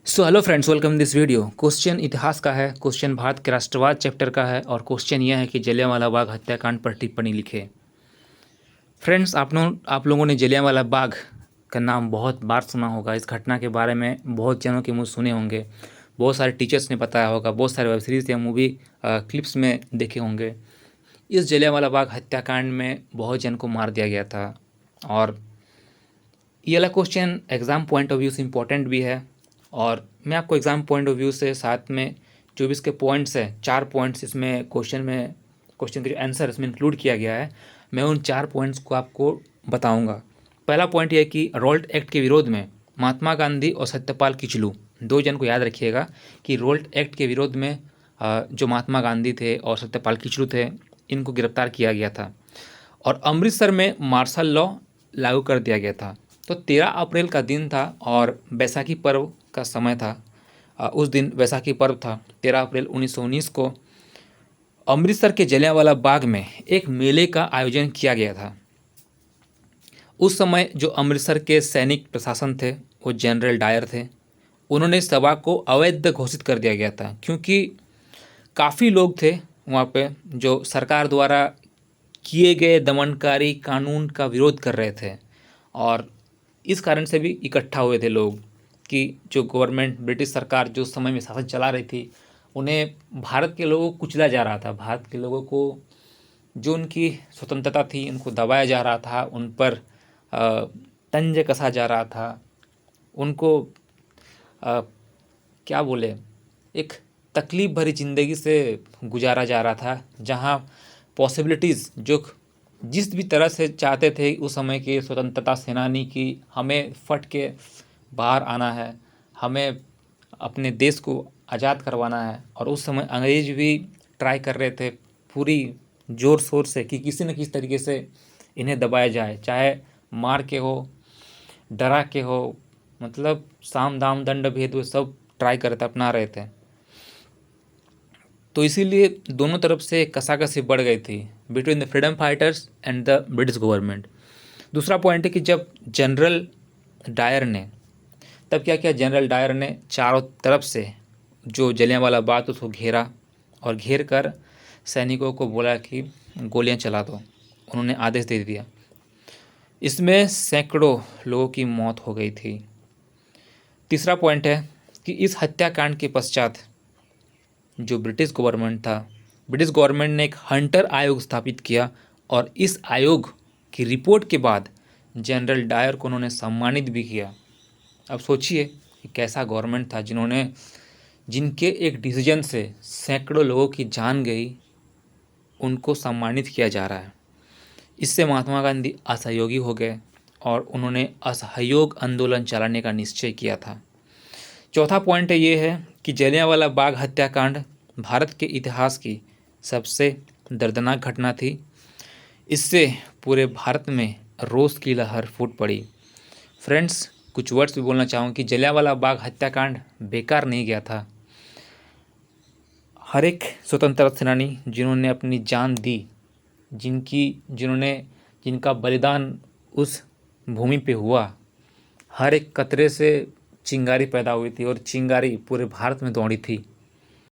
So hello friends, welcome this video. Question इतिहास का है, क्वेश्चन भारत के राष्ट्रवाद चैप्टर का है और क्वेश्चन यह है कि जलियांवाला बाग हत्याकांड पर टिप्पणी लिखे। फ्रेंड्स, आप लोगों ने जलियांवाला बाग का नाम बहुत बार सुना होगा। इस घटना के बारे में बहुत जनों के मुँह सुने होंगे, बहुत सारे टीचर्स ने बताया होगा, बहुत सारे वेब सीरीज़ या मूवी क्लिप्स में देखे होंगे। इस जलियांवाला बाग हत्याकांड में बहुत जन को मार दिया गया था और ये वाला question exam point of view से इम्पोर्टेंट भी है। और मैं आपको एग्ज़ाम पॉइंट ऑफ व्यू से साथ में जो भी इसके पॉइंट्स हैं, 4 पॉइंट्स इसमें क्वेश्चन के जो आंसर इसमें इंक्लूड किया गया है, मैं उन 4 पॉइंट्स को आपको बताऊंगा। पहला पॉइंट ये है कि रोल्ट एक्ट के विरोध में महात्मा गांधी और सत्यपाल किचलू, 2 जन को याद रखिएगा कि रोल्ट एक्ट के विरोध में जो महात्मा गांधी थे और सत्यपाल किचलू थे, इनको गिरफ्तार किया गया था और अमृतसर में मार्शल लॉ लागू कर दिया गया था। तो 13 अप्रैल का दिन था और बैसाखी पर्व का समय था। उस दिन बैसाखी पर्व था। 13 अप्रैल 1919 को अमृतसर के जलियांवाला बाग में एक मेले का आयोजन किया गया था। उस समय जो अमृतसर के सैनिक प्रशासन थे वो जनरल डायर थे। उन्होंने सभा को अवैध घोषित कर दिया गया था क्योंकि काफ़ी लोग थे वहाँ पे जो सरकार द्वारा किए गए दमनकारी कानून का विरोध कर रहे थे और इस कारण से भी इकट्ठा हुए थे लोग कि जो गवर्नमेंट ब्रिटिश सरकार जो समय में शासन चला रही थी, उन्हें भारत के लोगों को कुचला जा रहा था। भारत के लोगों को जो उनकी स्वतंत्रता थी उनको दबाया जा रहा था, उन पर तंज कसा जा रहा था, उनको अ, क्या बोले, एक तकलीफ़ भरी ज़िंदगी से गुजारा जा रहा था, जहाँ पॉसिबिलिटीज़ जो जिस भी तरह से चाहते थे उस समय के स्वतंत्रता सेनानी की हमें फट के बाहर आना है, हमें अपने देश को आज़ाद करवाना है। और उस समय अंग्रेज भी ट्राई कर रहे थे पूरी ज़ोर शोर से कि किसी न किसी तरीके से इन्हें दबाया जाए, चाहे मार के हो, डरा के हो, मतलब साम दाम दंड भेद वो सब ट्राई करते अपना रहे थे। तो इसीलिए दोनों तरफ से कसाकसी बढ़ गई थी between the freedom fighters and the British government. दूसरा पॉइंट है कि जब जनरल डायर ने तब क्या किया, जनरल डायर ने चारों तरफ से जो जलियांवाला बाग उसको घेरा और घेर कर सैनिकों को बोला कि गोलियां चला दो। उन्होंने आदेश दे दिया। इसमें सैकड़ों लोगों की मौत हो गई थी। तीसरा पॉइंट है कि इस हत्याकांड के पश्चात जो ब्रिटिश गवर्नमेंट था, ब्रिटिश गवर्नमेंट ने एक हंटर आयोग स्थापित किया और इस आयोग की रिपोर्ट के बाद जनरल डायर को उन्होंने सम्मानित भी किया। अब सोचिए कि कैसा गवर्नमेंट था जिनके एक डिसीजन से सैकड़ों लोगों की जान गई, उनको सम्मानित किया जा रहा है। इससे महात्मा गांधी असहयोगी हो गए और उन्होंने असहयोग आंदोलन चलाने का निश्चय किया था। चौथा पॉइंट ये है कि जलियांवाला बाग हत्याकांड भारत के इतिहास की सबसे दर्दनाक घटना थी। इससे पूरे भारत में रोष की लहर फूट पड़ी। फ्रेंड्स, कुछ वर्ड्स भी बोलना चाहूँ कि जलियांवाला बाग हत्याकांड बेकार नहीं गया था। हर एक स्वतंत्रता सेनानी जिन्होंने अपनी जान दी, जिनका बलिदान उस भूमि पे हुआ, हर एक कतरे से चिंगारी पैदा हुई थी और चिंगारी पूरे भारत में दौड़ी थी।